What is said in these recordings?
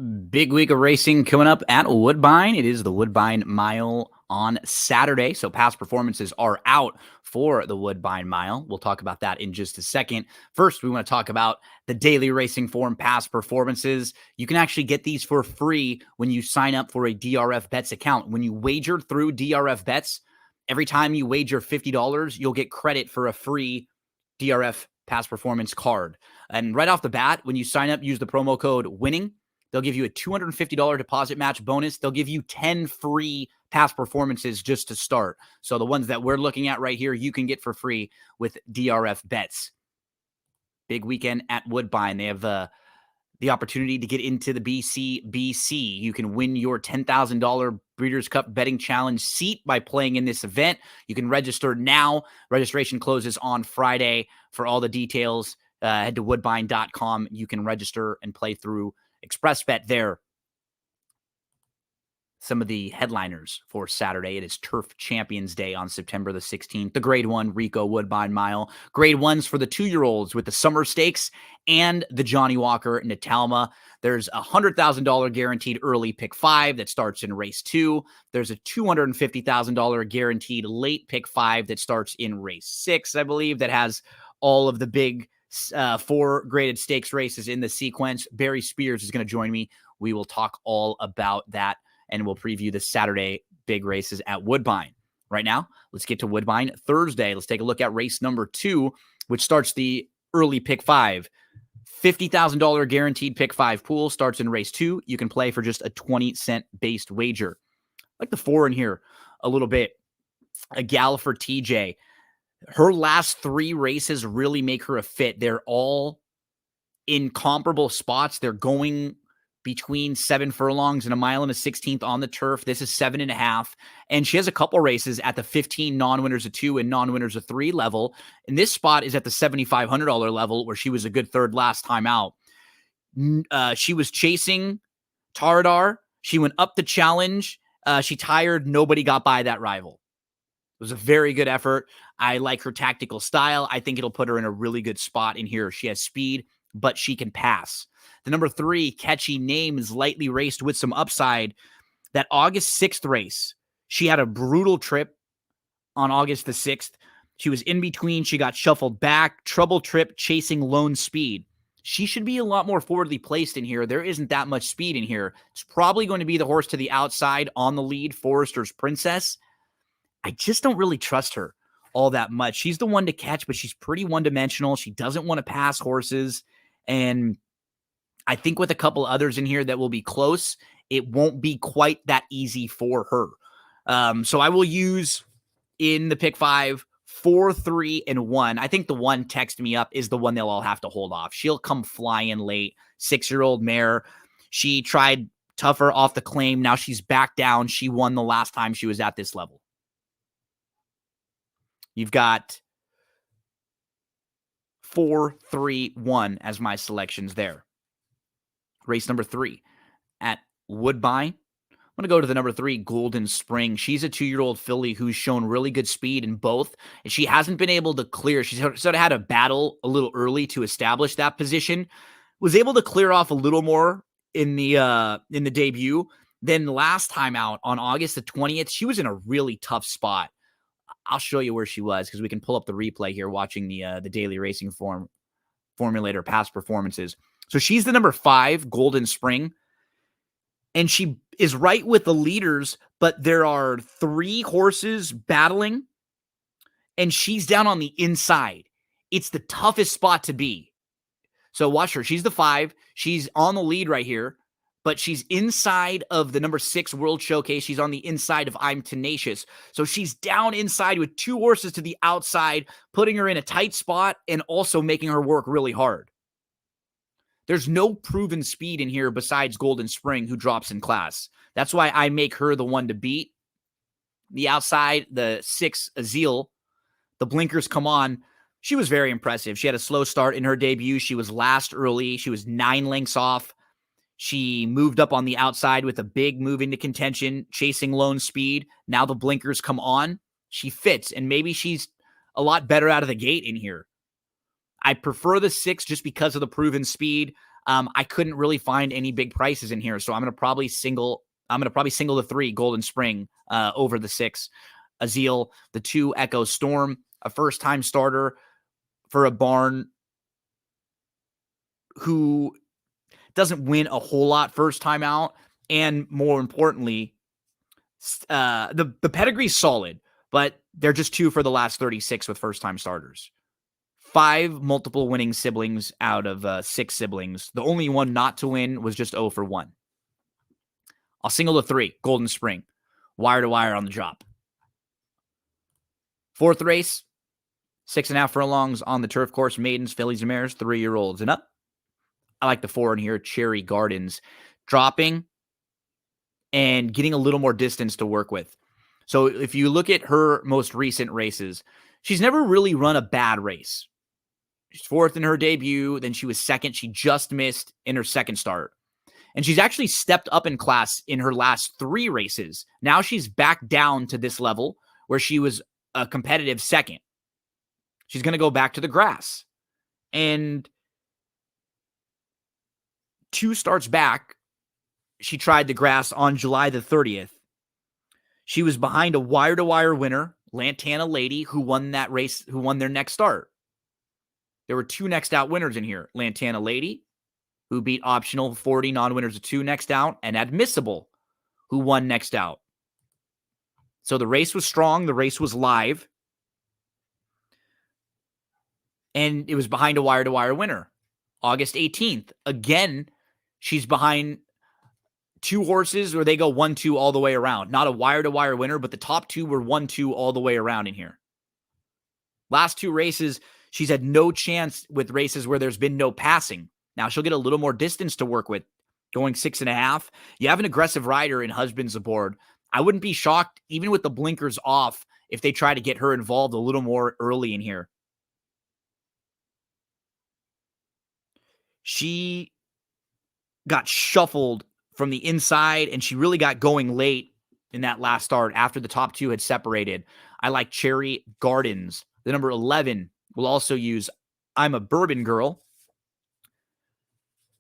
Big week of racing coming up at Woodbine. It is the Woodbine Mile on Saturday, so past performances are out for the Woodbine Mile. We'll talk about that in just a second. First, we want to talk about the daily racing form past performances. You can actually get these for free when you sign up for a DRF Bets account. When you wager through DRF Bets, every time you wager $50, you'll get credit for a free DRF past performance card. And right off the bat, when you sign up, use the promo code WINNING. They'll give you a $250 deposit match bonus. They'll give you 10 free past performances just to start. So the ones that we're looking at right here, you can get for free with DRF Bets. Big weekend at Woodbine. They have the opportunity to get into the BC. You can win your $10,000 Breeders' Cup Betting Challenge seat by playing in this event. You can register now. Registration closes on Friday. For all the details, head to woodbine.com. You can register and play through ExpressBet there. Some of the headliners for Saturday. It is Turf Champions Day on September the 16th. The Grade 1 Rico Woodbine Mile. Grade 1s for the 2-year-olds with the Summer Stakes and the Johnny Walker Natalma. There's a $100,000 guaranteed early pick 5 that starts in race 2. There's a $250,000 guaranteed late pick 5 that starts in race 6, I believe, that has all of the big 4 graded stakes races in the sequence. Barry Spears is going to join me. We will talk all about that, and we'll preview the Saturday big races at Woodbine. Right now, let's get to Woodbine. Thursday, let's take a look at race number 2, which starts the early pick 5. $50,000 guaranteed pick 5 pool starts in race 2. You can play for just a 20-cent based wager. I like the 4 in here a little bit. A gal for TJ. Her last 3 races really make her a fit. They're all in comparable spots. They're going between 7 furlongs and a mile and a 16th on the turf. This is 7.5. And she has a couple races at the 15 non-winners of 2 and non-winners of 3 level. And this spot is at the $7,500 level, where she was a good third last time out. She was chasing Taradar. She went up the challenge. She tired. Nobody got by that rival. It was a very good effort. I like her tactical style. I think it'll put her in a really good spot in here. She has speed, but she can pass. The number 3, Catchy Name, is lightly raced with some upside. That August 6th race, she had a brutal trip on August the 6th. She was in between. She got shuffled back. Trouble trip chasing Lone Speed. She should be a lot more forwardly placed in here. There isn't that much speed in here. It's probably going to be the horse to the outside on the lead, Forrester's Princess. I just don't really trust her all that much. She's the one to catch, but she's pretty one-dimensional. She doesn't want to pass horses. And I think with a couple others in here that will be close, it won't be quite that easy for her. So I will use in the pick 5, 4, 3, and 1. I think the 1 text me up is the one they'll all have to hold off. She'll come flying late. 6-year-old mare. She tried tougher off the claim. Now she's back down. She won the last time she was at this level. You've got 4, 3, 1 as my selections there. Race number 3 at Woodbine. I'm going to go to the number 3, Golden Spring. She's a 2-year-old filly who's shown really good speed in both, and she hasn't been able to clear. She's sort of had a battle a little early to establish that position. Was able to clear off a little more in the debut. Then last time out on August the 20th, she was in a really tough spot. I'll show you where she was because we can pull up the replay here watching the daily racing formulator past performances. So she's the number 5, Golden Spring. And she is right with the leaders, but there are 3 horses battling, and she's down on the inside. It's the toughest spot to be. So watch her. She's the 5. She's on the lead right here, but she's inside of the number 6 World Showcase. She's on the inside of I'm Tenacious. So she's down inside with 2 horses to the outside, putting her in a tight spot and also making her work really hard. There's no proven speed in here besides Golden Spring, who drops in class. That's why I make her the one to beat. The outside, the 6 Azil, the blinkers come on. She was very impressive. She had a slow start in her debut. She was last early. She was 9 lengths off. She moved up on the outside with a big move into contention, chasing Lone Speed. Now the blinkers come on. She fits, and maybe she's a lot better out of the gate in here. I prefer the 6 just because of the proven speed. I couldn't really find any big prices in here, so I'm going to probably single the 3 Golden Spring over the 6 Azil, the 2 Echo Storm, a first-time starter for a barn who doesn't win a whole lot first time out, and more importantly, the pedigree's solid, but they're just 2 for the last 36 with first-time starters. 5 multiple winning siblings out of 6 siblings. The only one not to win was just 0 for 1. I'll single the 3, Golden Spring. Wire to wire on the drop. 4th race, 6.5 furlongs on the turf course. Maidens, fillies, and mares, 3-year-olds and up. I like the 4 in here, Cherry Gardens. Dropping and getting a little more distance to work with. So if you look at her most recent races, she's never really run a bad race. She's 4th in her debut. Then she was 2nd. She just missed in her 2nd start. And she's actually stepped up in class in her last 3 races. Now she's back down to this level where she was a competitive 2nd. She's going to go back to the grass. And 2 starts back, she tried the grass on July the 30th. She was behind a wire-to-wire winner, Lantana Lady, who won that race, who won their next start. There were 2 next out winners in here. Lantana Lady, who beat optional 40 non-winners of 2 next out, and Admissible, who won next out. So the race was strong. The race was live. And it was behind a wire-to-wire winner. August 18th, again, she's behind 2 horses where they go 1-2 all the way around. Not a wire-to-wire winner, but the top 2 were 1-2 all the way around in here. Last 2 races, she's had no chance with races where there's been no passing. Now she'll get a little more distance to work with, going 6.5. You have an aggressive rider in Husbands Aboard. I wouldn't be shocked, even with the blinkers off, if they try to get her involved a little more early in here. She got shuffled from the inside, and she really got going late in that last start after the top 2 had separated. I like Cherry Gardens. The number 11 will also use I'm a Bourbon Girl.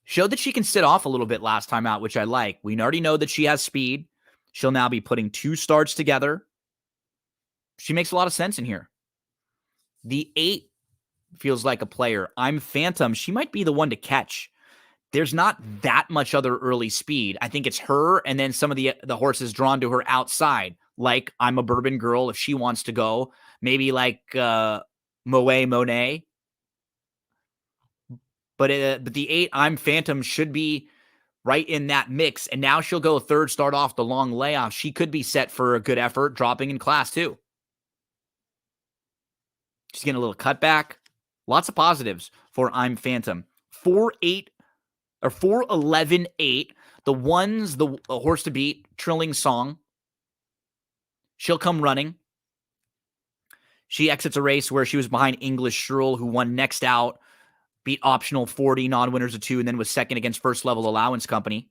Showed that she can sit off a little bit last time out, which I like. We already know that she has speed. She'll now be putting 2 starts together. She makes a lot of sense in here. The 8 feels like a player. I'm Phantom. She might be the one to catch. There's not that much other early speed. I think it's her and then some of the horses drawn to her outside, like I'm a Bourbon Girl if she wants to go. Maybe like Monet. But the 8, I'm Phantom, should be right in that mix. And now she'll go 3rd start off the long layoff. She could be set for a good effort, dropping in class too. She's getting a little cutback. Lots of positives for I'm Phantom. 4-8 or 4-11-8. The ones, the horse to beat, Trilling Song. She'll come running. She exits a race where she was behind English Shirl, who won next out, beat optional 40 non-winners of 2, and then was 2nd against First Level Allowance Company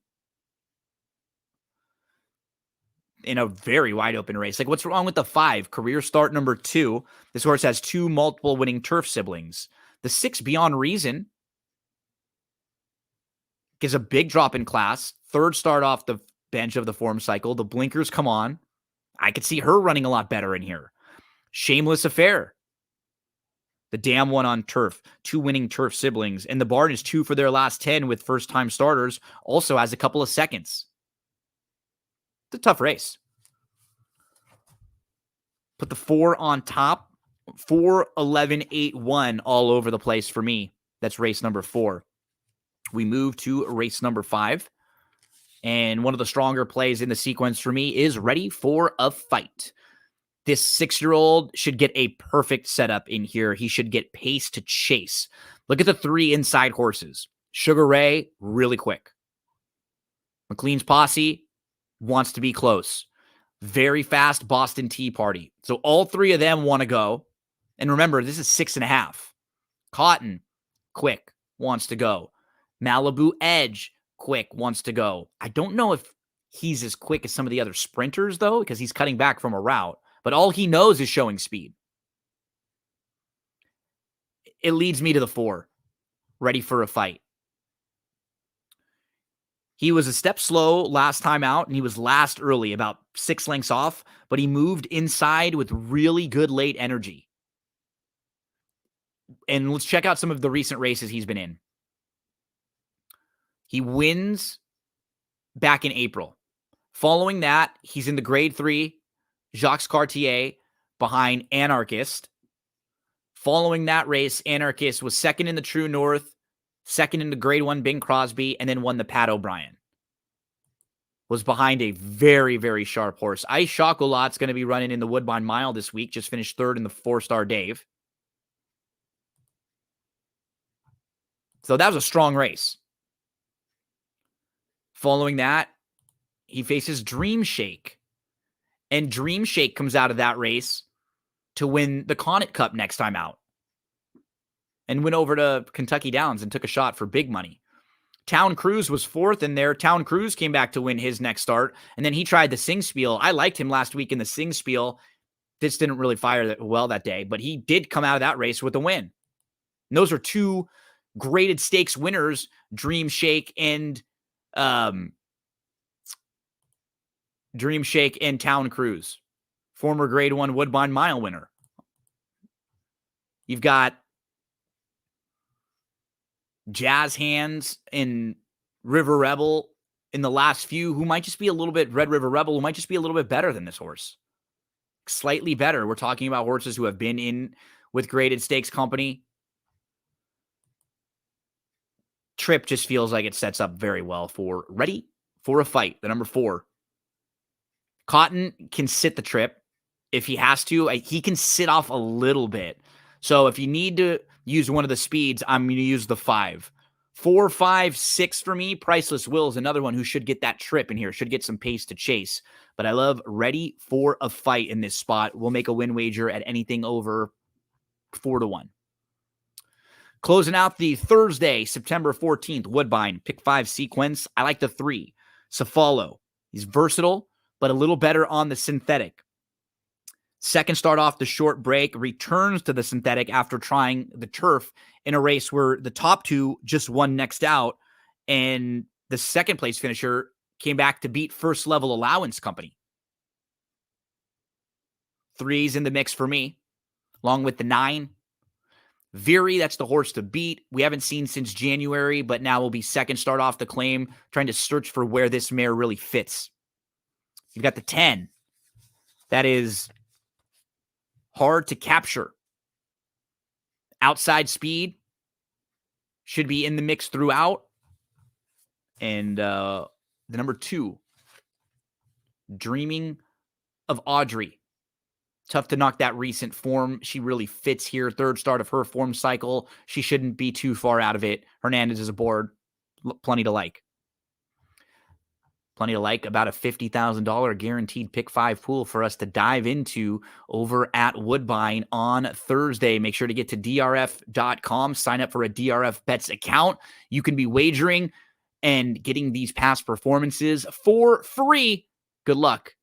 in a very wide open race. Like, what's wrong with the 5? Career start number 2. This horse has 2 multiple winning turf siblings. The 6, Beyond Reason, gives a big drop in class. 3rd start off the bench of the form cycle. The blinkers come on. I could see her running a lot better in here. Shameless Affair, the damn one on turf. 2 winning turf siblings. And the barn is 2 for their last 10 with first-time starters. Also has a couple of seconds. It's a tough race. Put the 4 on top. 4-11-8-1 all over the place for me. That's race number 4. We move to race number 5. And one of the stronger plays in the sequence for me is Ready for a Fight. This 6-year-old should get a perfect setup in here. He should get pace to chase. Look at the 3 inside horses. Sugar Ray, really quick. McLean's Posse wants to be close. Very fast Boston Tea Party. So all 3 of them want to go. And remember, this is 6.5. Cotton, quick, wants to go. Malibu Edge, quick, wants to go. I don't know if he's as quick as some of the other sprinters, though, because he's cutting back from a route. But all he knows is showing speed. It leads me to the 4. Ready for a Fight. He was a step slow last time out, and he was last early, about 6 lengths off, but he moved inside with really good late energy. And let's check out some of the recent races he's been in. He wins back in April. Following that, he's in the Grade 3, Jacques Cartier, behind Anarchist. Following that race, Anarchist was second in the True North, second in the Grade 1 Bing Crosby, and then won the Pat O'Brien. Was behind a very, very sharp horse. Ice Chocolat's going to be running in the Woodbine Mile this week. Just finished third in the 4-star Dave. So that was a strong race. Following that, he faces Dream Shake. And Dream Shake comes out of that race to win the Connaught Cup next time out. And went over to Kentucky Downs and took a shot for big money. Town Cruise was fourth in there. Town Cruise came back to win his next start. And then he tried the Sing Spiel. I liked him last week in the Sing Spiel. This didn't really fire that well that day, but he did come out of that race with a win. And those are two graded stakes winners, Dream Shake and Town Cruise. Former Grade 1 Woodbine Mile winner. You've got Jazz Hands and River Rebel in the last few, who might just be a little bit, Red River Rebel, who might just be a little bit better than this horse. Slightly better. We're talking about horses who have been in with graded stakes company. Trip just feels like it sets up very well for Ready for a Fight, the number 4. Cotton can sit the Trip if he has to. He can sit off a little bit. So if you need to use one of the speeds, I'm going to use the 5. 4, 5, 6 for me. Priceless Will is another one who should get that trip in here, should get some pace to chase. But I love Ready for a Fight in this spot. We'll make a win wager at anything over 4-1. Closing out the Thursday, September 14th, Woodbine, pick 5 sequence. I like the 3. Cephalo. He's versatile, but a little better on the synthetic. Second start off the short break, returns to the synthetic after trying the turf in a race where the top 2 just won next out, and the second place finisher came back to beat First Level Allowance Company. 3's in the mix for me, along with the 9. Veery, that's the horse to beat. We haven't seen since January, but now will be second start off the claim, trying to search for where this mare really fits. You've got the 10. That is hard to capture. Outside speed should be in the mix throughout. And the number 2, Dreaming of Audrey. Tough to knock that recent form. She really fits here. Third start of her form cycle. She shouldn't be too far out of it. Hernandez is aboard. Plenty to like. Plenty to like. About a $50,000 guaranteed pick 5 pool for us to dive into over at Woodbine on Thursday. Make sure to get to drf.com. Sign up for a DRF Bets account. You can be wagering and getting these past performances for free. Good luck.